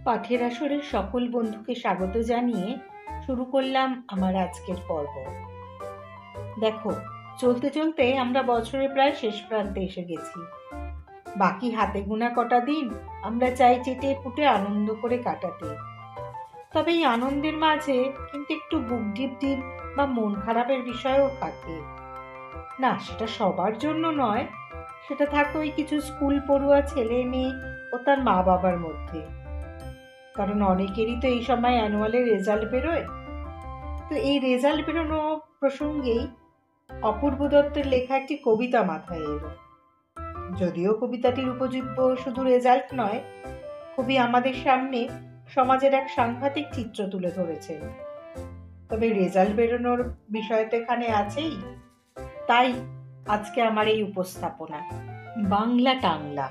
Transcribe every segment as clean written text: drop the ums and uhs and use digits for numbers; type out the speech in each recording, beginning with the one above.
পাঠের আসরের সকল বন্ধুকে স্বাগত জানিয়ে শুরু করলাম আমার আজকের পর্ব। দেখো, চলতে চলতে আমরা বছরের প্রায় শেষ প্রান্তে এসে গেছি। বাকি হাতে গোনা কটা দিন আমরা চাই চেটে পুটে আনন্দ করে কাটাতে। তবে এই আনন্দের মাঝে কিন্তু একটু বুক ঢিপ ঢিপ বা মন খারাপের বিষয়ও থাকে। না, সেটা সবার জন্য নয়, সেটা থাকে ওই কিছু স্কুল পড়ুয়া ছেলে মেয়ে ও তার মা বাবার মধ্যে। কারণ অনেকেরই তো এই সময় অ্যানুয়ালের রেজাল্ট বেরোয়। তো এই রেজাল্ট বেরোনো প্রসঙ্গেই অপূর্ব দত্তের লেখা একটি কবিতা মাথায় এলো। যদিও কবিতাটির উপজীব্য শুধু রেজাল্ট নয়, কবি আমাদের সামনে সমাজের এক সাংঘাতিক চিত্র তুলে ধরেছেন। তবে রেজাল্ট বেরোনোর বিষয় তো এখানে আছেই, তাই আজকে আমার এই উপস্থাপনা। বাংলা টাংলা,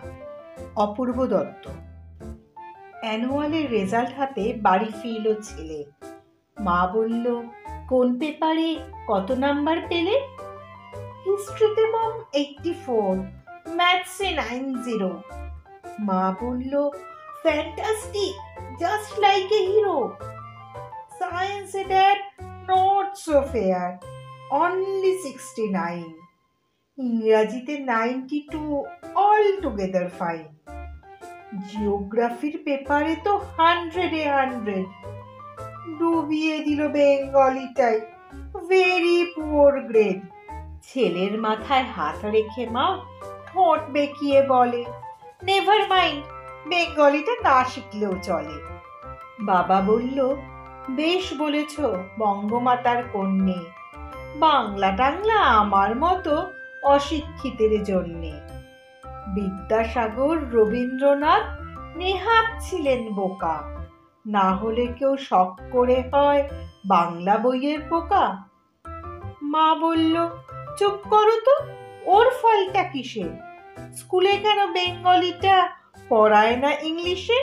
অপূর্ব দত্ত। অ্যানুয়ালের রেজাল্ট হাতে বাড়ি ফিরল ছেলে। মা বলল, কোন পেপারে কত নাম্বার পেলে? হিস্ট্রিতে মম 84, ম্যাথসে 90। মা বলল, fantastic, just like a hero. সায়েন্সে dad not so fair, only 69। ইংরাজিতে 92, অল টুগেদার ফাইন। জিওগ্রাফির পেপারে তো 100-এ 100। ডুবিয়ে দিল বেঙ্গলিটাই, ভেরি পুয়ার গ্রেড। ছেলের মাথায় হাত রেখে মা ঠোঁট বেঁকিয়ে বলে, নেভার মাইন্ড, বেঙ্গলিটা না শিখলেও চলে। বাবা বলল, বেশ বলেছ বঙ্গমাতার কন্যে, বাংলা টাংলা আমার মতো অশিক্ষিতের জন্যে। বিদ্যাসাগর, রবীন্দ্রনাথ নেহাত ছিলেন বোকা, না হলে কেউ শখ করে হয় বাংলা বইয়ের পোকা। মা বলল, চুপ করো তো, ওর ফলটা কিসে? স্কুলে কেন বেঙ্গলিটা পড়ায় না ইংলিশে?